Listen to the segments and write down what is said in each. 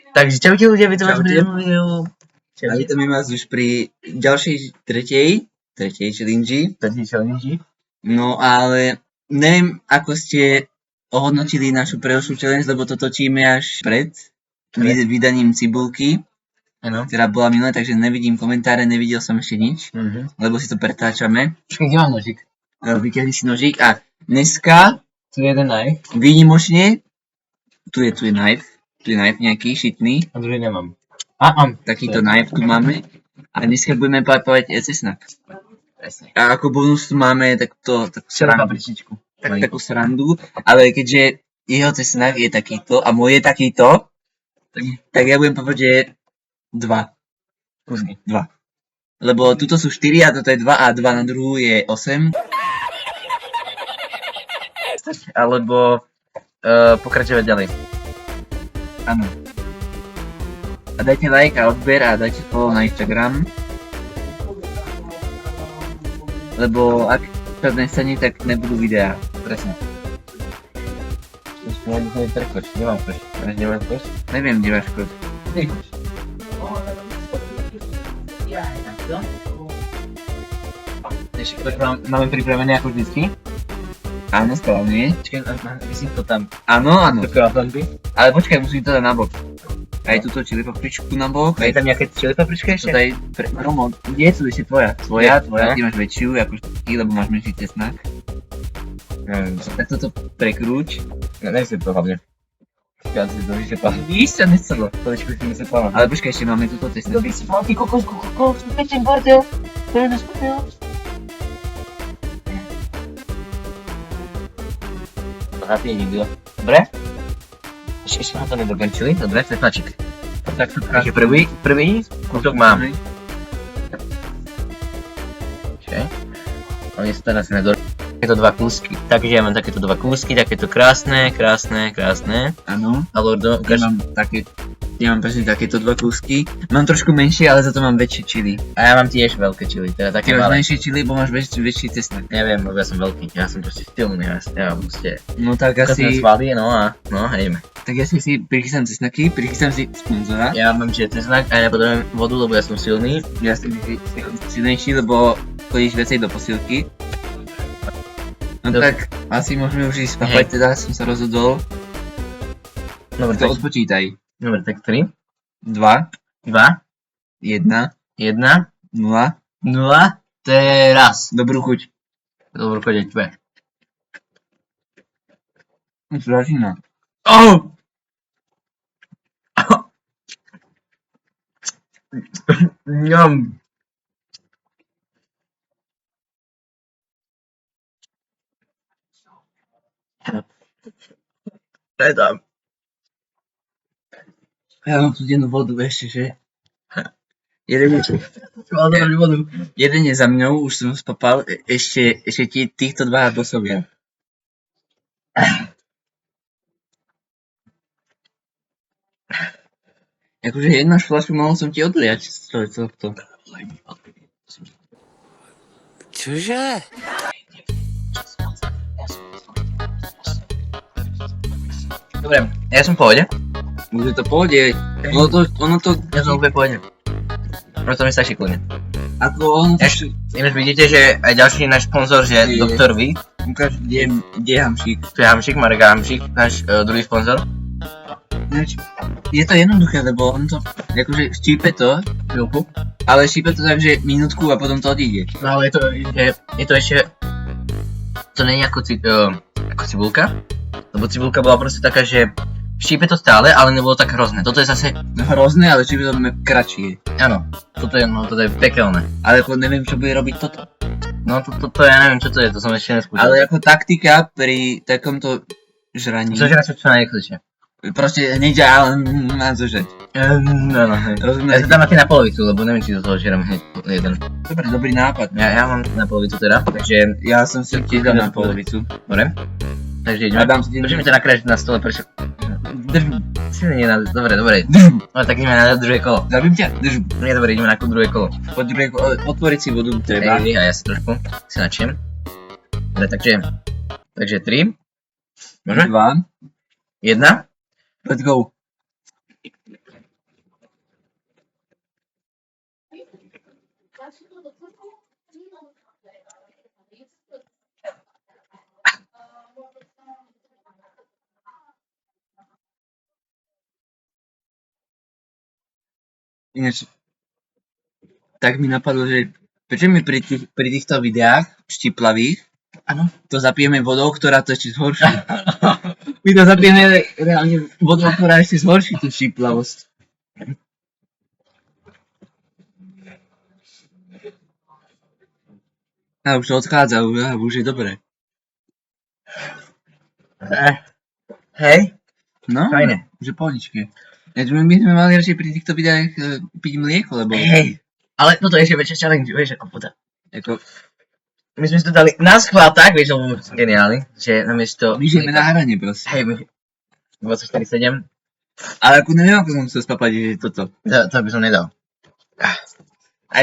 Takže čaute ľudia, vítam vás pri novom videu. A vítame vás už pri ďalšej tretej challenge. No ale neviem, ako ste ohodnotili našu predošlú challenge, lebo to točíme až pred vydaním Cibulky, ktorá bola minulé, takže nevidím komentáre, nevidel som ešte nič, lebo si to pretáčame. Kde mám nožík? Vyťahli si nožík a dneska Tu je jeden knife. výnimočne, tu je knife. Tu je knife nejaký šitný. A druhý nemám. Mám. Takýto knife tu máme. A dneska budeme papovať cesnak. Presne. A ako bonus tu máme takú Papričičku. takú srandu. Ale keďže jeho cesnak je takýto a môj je takýto, tak ja budem papovať, že 2 kusky. 2. Lebo tuto sú 4 a toto je 2 a 2 na druhú je 8. Alebo pokračovať ďalej. Áno. A dajte like a odber a dajte follow na Instagram. Lebo ak sa nestane, tak nebudú videá. Presne. Nemám koš. Nemáš koš? Neviem, kde máš kód. Máme pripravené ako vždycky. Áno, správne. Počkaj, myslím to tam. Áno, áno. Taková flanby. Ale počkaj, musím to dať na bok. Aj túto čili papričku na bok. A je tam nejaké čili paprička ešte? Tutaj, Romo, nie sú ešte tvoja. Tvoja, No. ty máš väčšiu, ako ty, lebo máš menší cesnak. Tak toto prekrúč. Nechcem to hlavne. Ja si to vysypal. Víš sa nechcelo. Poličku si vysypal. Ale počkaj, ešte máme túto cesnak. To vysypal, ty kokos, pečen bordel. To je nespomínal. Happy nikto. Dobre? Ešte ma to nedokončili. Dobre, cesnačík. Tak to Takže prvý kúsok mám. Okay. Oni sú teraz na takéto dva kúsky. Takže ja mám takéto dva kúsky, takéto krásne. Áno. A Lordo, ukáž. Ja mám presne takéto 2 kúsky. Mám trošku menšie, ale za to mám väčšie čili. A ja mám tiež veľké čili, teda také Ty máš malé. menšie čili, bo máš väčší cesnak. Neviem, lebo ja som veľký, ja som proste silný, ja proste... No tak Asi... asi... svaly, no a ideme. Tak ja si prichystám cesnaky, prichystám si sponzora. Ja mám čiže cesnak a ja nepotrebujem vodu, lebo ja som silný. Ja si silnejší, lebo chodíš viacej do posilky. No tak, asi môžeme už ísť papať teda, som sa rozhodol. Dobre, To tak, odpočítaj. dobre, tak 3, 2, 2, 1, 1, 0. 0, teraz. Dobrú chuť. Dobrú chodieť, tvoje. Už začína. Oh! Ňam. Tam. Ja mám tu jednu vodu ešte, že? Jeden je za mňou, už som spapal, ešte týchto dva bosovia. Akože jednu fľašu mohol som ti odliať z tohto. Čože? Dobre, ja som v pohode. Už je to pohode. Ono to, Ja som úplne v pohode. Proto mi stačí kľudne. ako ono to, Ináč vidíte, že aj ďalší náš sponzor, že Je. Dr. V. ukáž, kde je hamšík. Tu je Hamšík, Marek Hamšík, náš druhý sponzor. Ináč, je to jednoduché, lebo on to, akože štípe to, Chvíľku. ale štípe to tak, že minútku a potom to odíde. No ale je to ešte... To nie je ako cibulka. Lebo cibulka bola proste taká, že štípe to stále, ale nebolo tak hrozné. Toto je zase... Hrozné, ale štípe to kratšie. Áno, toto je pekelné. Ale ako neviem, čo bude robiť toto. No toto ja neviem, čo to je, to som ešte neskúšal. Ale ako taktika pri takomto žraní, Zožerať čo najrychlejšie. proste hneď ja mám zožrať. No, hej. Ja Rozumieš? to dám asi na polovicu, lebo neviem, či do toho žerám hneď jeden. Dobre, dobrý nápad. Ja mám na polovicu teda, takže... Ja som si tiež dal na polovicu. Dobre. Takže A ideme. dám si Držím ťa nakrájať na stole, prečo... Držu. Nie, dobre. Držu. No tak ideme na druhé kolo. Zabím ťa? Držu. Nie, dobre, ideme na druhé kolo. Otvoriť si vodu treba. Hej, a ja si trošku si načiem. Dobre, takže 3. Môžeme? 2. 1. Let's go. Ináč, tak mi napadlo, že prečo my pri týchto videách štiplavých Áno. to zapijeme vodou, ktorá to ešte zhorší. My to zapijeme reálne vodou, ktorá ešte zhorší tú štiplavosť. A už to odchádza, už je dobré. Hej, No, fajne. že pohodičke. My sme mali radšej pri týchto videách piť mlieko, lebo Hej, ale toto je ešte väčšia challenge, vieš, ako voda. ako, My sme si to dali na schvál tak, vieš, lebo sme geniálni, že namiesto... my žijeme na hrane proste. Hej, my... 24/7, Ale ako neviem, ako som chcel spapať, že toto. to by som nedal. A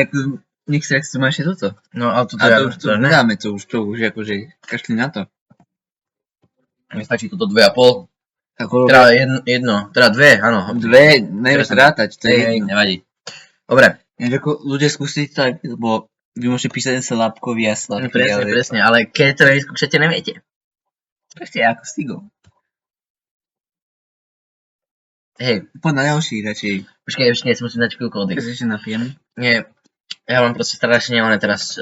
ako, nech sa chce ešte toto. No, ale toto A to už ne. nedáme, to už akože kašli na to. Mi stačí toto 2,5. Ako, Teda jedno, teda dve, áno. dve, nevieš rátať, to je Hej, jedno. nevadí. Dobre, Ináč ako ľudia skúsiť tak, lebo vy môžete písať sa labkový a sladký, presne, ale keď to nevyskúšate, neviete. Ešte ako s Tigou. Hej, Poď na ďalší radšej. počkej, si musím dať chvíľku Tak oddych. sa ešte napijem. Nie, ja mám proste strašne, teraz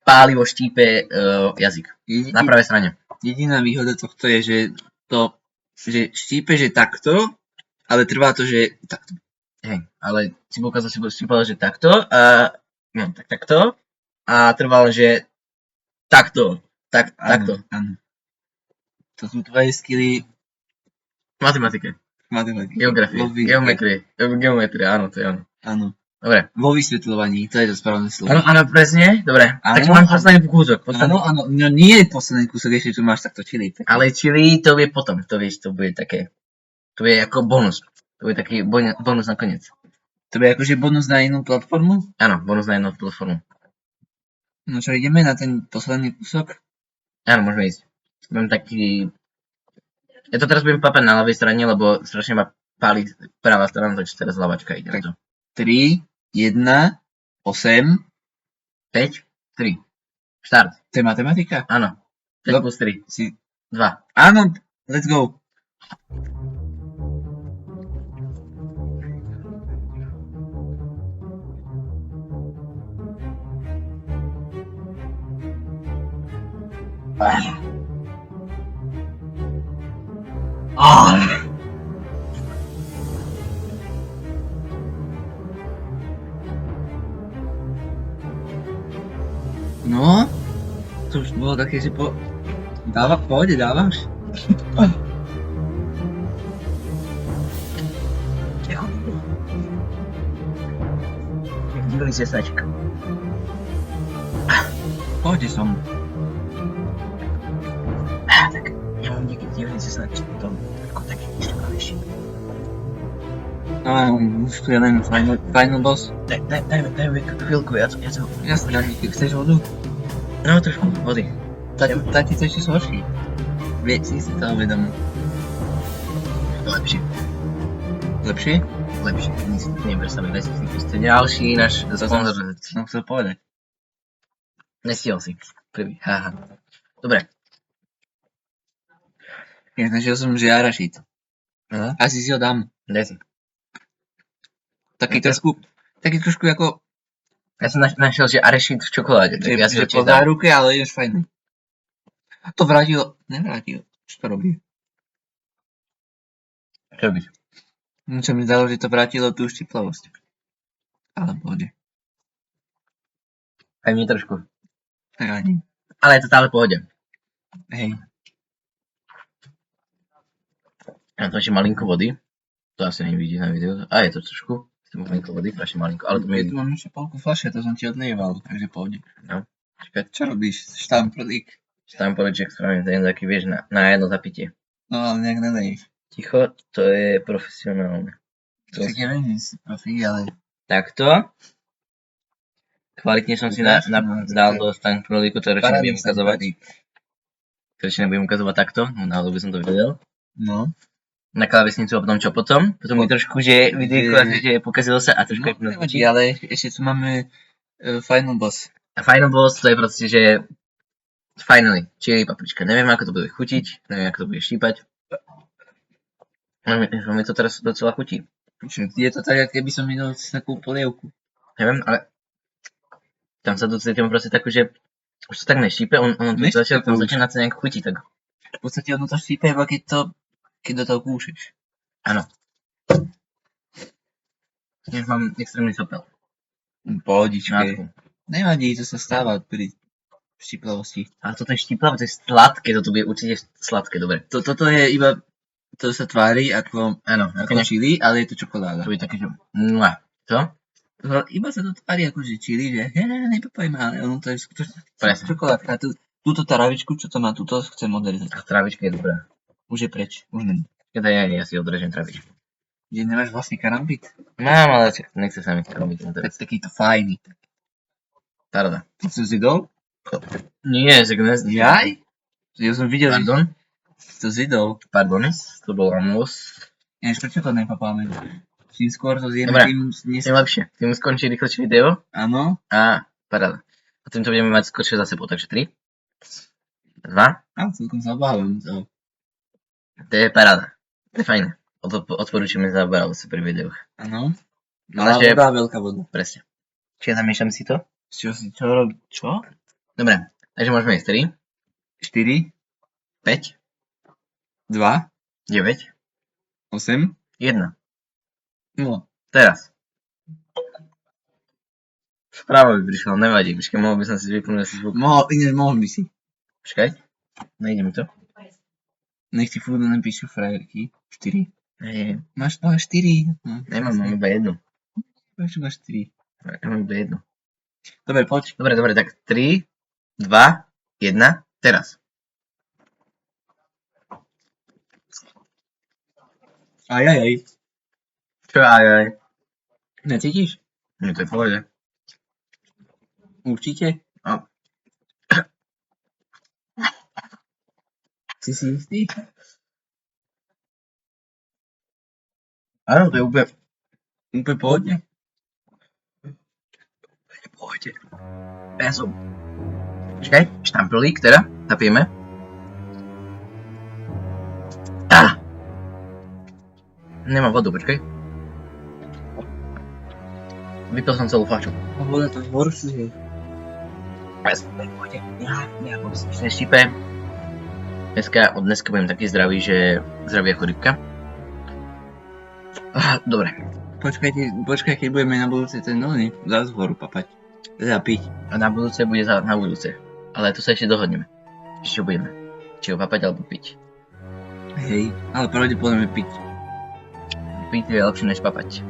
pálivo štípe jazyk. Na pravej strane. Jediná výhoda tohto je, že že štípe, že takto, ale trvá to, že takto. Hej, ale cibulka zase štípala, že takto a... No, takto. A trvalo, že takto. Takto. Áno. To sú tvoje skilly Matematike. matematiky. Geografie. Geometria, áno, to je ono. Áno. Dobre. Vo vysvetľovaní, to je to správne slovo. Áno, presne. Dobre. Áno, Takže mám posledný kúsok. Áno, no nie je posledný kúsok, ešte tu máš takto chili. Ale chili to je potom. To vieš, to bude také... To je ako bonus. To bude taký bonus nakoniec. To je akože bonus na inú platformu? Áno, bonus na jednu platformu. No čo, ideme na ten posledný kúsok? Áno, môžeme ísť. Budem taký... Ja to teraz budem papať na ľavej strane, lebo strašne ma páli pravá strana, takže teraz ľavačka ide na to. 3, 1, 8. 5, 3. Štart. To je matematika? Áno. 5 No. plus 3. Si... 2. Áno, let's go. No, to už bolo také, že pohode, dávaš? Divný cesačka. Pohode som. Tak, ja mám niekedy divný cesačka. To ako taký vyšľakavejší. Už tu ja neviem, final boss. Dajme chvíľku, ja to... Jasne, chceš vodu? No, trošku vody. Tak ti to ešte zhorší. Si to uvedomil. Lepšie. Lepšie? Lepšie. Neviem predstaviť, vy ste ďalší náš sponzor. Som chcel povedať. Nestihol si. Prvý. Haha. Dobre. Ja našiel som, že arašid. Aha. Asi si ho dám. Daj si. Taký trošku ako, Ja som našiel, že arešid v čokoláde. Tak ja si ho že po tiež dám. záruke, ale je už fajný. To nevrátilo. Čo to robí? Čo robíš? Čo mi zdalo, že to vrátilo tú štiplavosť. Ale pohode. Aj mne trošku. Tak ani. Ale je to stále v pohode. Hej. Ja to ešte malinko vody. To asi nevidí na videu. A je to trošku. Malinko vody, strašne malinko. Ale to mi Tu mám ešte polku fľaše, to som ti odlieval, takže pohode. No. Čakaj. Čo robíš? Štamprlík. Tam poliček spravím, to je taký, vieš, na jedno zapitie. No ale nejak nedej. Ticho, to je profesionálne. To... Tak ja viem, že si profík, ale... Takto. Kvalitne som si dal do stank-prolíku, to radšej nebudem ukazovať. To radšej nebudem ukazovať takto, no náhodou by som to vedel. No. na klávesnicu a potom čo potom? Potom mi trošku, že videjko, že pokazilo sa a trošku aj nevadí, ale ešte tu máme Final Boss. A Final Boss to je proste, že finally, chili paprička. Neviem, ako to bude chutiť, neviem, ako to bude štípať. Mi to teraz docela chutí. Je to tak, keby som minul takú polievku. Neviem, ale tam sa docítim proste takú, že už to tak neštípe, on začína to nejak chutiť, tak. V podstate ono to štípe iba keď do toho kúšeš. Áno. Dnes mám extrémny sopel. Pohodičke. Nevadí, to sa stáva pri štiplavosti. Ale toto je štiplavé, to je sladké, toto bude určite sladké, dobre. Toto je iba, to sa tvári ako chili, ale je to čokoláda. To je také, že čo? Iba sa to tvári ako, že chili, že nepapaj ma, ale ono to je skutočne čokoládka. Túto travičku, čo to má, túto chcem odrezať. Travička je dobrá. Už je preč, už není. Keď ja si odrežem travičku. Že nemáš vlastný karambit? Mám, ale nechce sa mi karambit. Takýto fajný. Tarda. Ty si zjedol? Nie, že dnes. Jaj? Ja som videl, Pardon? že to zjedol. Pardon, to bol amos. Než prečo to nepapáme? Čím skôr to zjeme, Dobre, tým lepšie. Tým skončí rýchlejšie video. Áno. A paráda. A tým to budeme mať skôršie za sebou, takže 3, 2. A celkom sa obávam to. To je paráda. To je fajné. Odporúčame zaoberať sa pri videoch. Áno. Ale Malá voda a veľká voda. Presne. Čiže zamiešam si to? Čo robí? Čo? Dobre, takže môžeme ísť 3, 4, 5, 2, 9, 8, 1. No. Teraz. Správa by prišla, nevadí. Počkaj, mohol by som si vypnúť asi zvuk. Mohol by si. Počkaj. Nejde mi to. Nech ti furt napíšu frajerky. 4. Hej, Máš 4. No, nemám, mám iba jednu. Máš 4. Ja mám iba jednu. Dobre, poď. Dobre, tak 3, 2, 1, teraz. Ajajaj. Čo ajaj? Necítiš? No to je v pohode. Určite? No. Si istý? Áno, to je úplne Pohodne? v pohode. Ja som... Počkaj, štamprlík teda, napijeme. Nemám vodu, počkaj. Vypil som celú fľašu. A voda to horšie. Ja som v pohode. Ja vôbec nič neštípe. Od dneska budem taký zdravý, že zdravý ako rybka. Dobre. Počkaj, keď budeme na budúce ten nový, zás horu papať. Teda piť. A na budúce bude na budúce. Ale to sa ešte dohodneme. Čo budeme? Či ho papať alebo piť. Hej, ale pravdepodobne piť. Piť je lepšie než papať.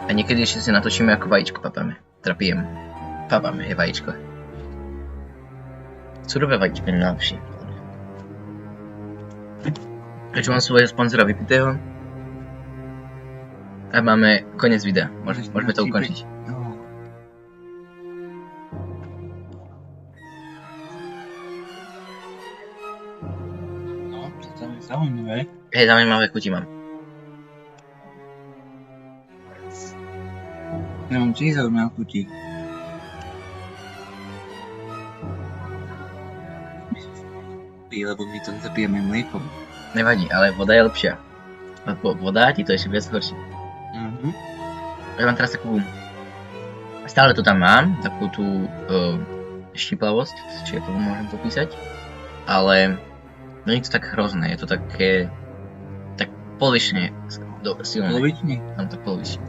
A niekedy ešte si natočíme ako vajíčko papáme. Teda pijem. Papáme je vajíčko. Surové vajíčko je najlepšie. Takže mám svojho sponzora vypitého. A máme koniec videa. Môžeme to ukončiť. No, to je zaujímavé. Hej, zaujímavé chuti mám. Nemám či zaujímavé chuti. Lebo my to zapijeme mliekom. Nevadí, ale voda je lepšia. Lebo voda ti to ešte viac horší. Ja mám teraz takú... Stále to tam mám, takú tú štiplavosť, či to môžem popísať. Ale nie je to tak hrozné, je to také... tak polovične silné. Polovične? Mám tak polovične.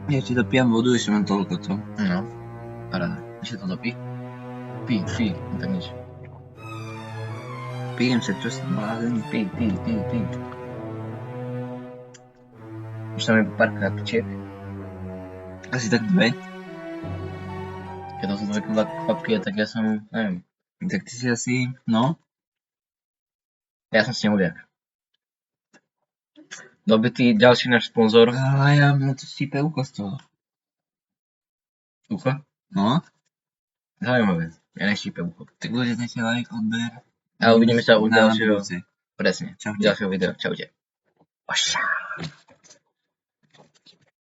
Ja ti dopijam vodu, ešte mám toľko to. No, paráda. Ešte to dopí. Pí, tak nič. Pijem sa, čo si blázen. Pí. Už tam je pár krapičiek. Asi tak 2. Keď to sú 2 kvapky, tak ja som, neviem. Tak ty si asi, no. Ja som snehuliak. Dobitý ďalší náš sponzor. A ja mám na to štípe ucho z toho. Ucho? No. Zaujímavé. Ja neštípe ucho. Tak ľudia dajte like, odber. A A uvidíme sa u na ďalšieho, budúce. presne, Čaute. ďalšieho videa. Čaute. Oša.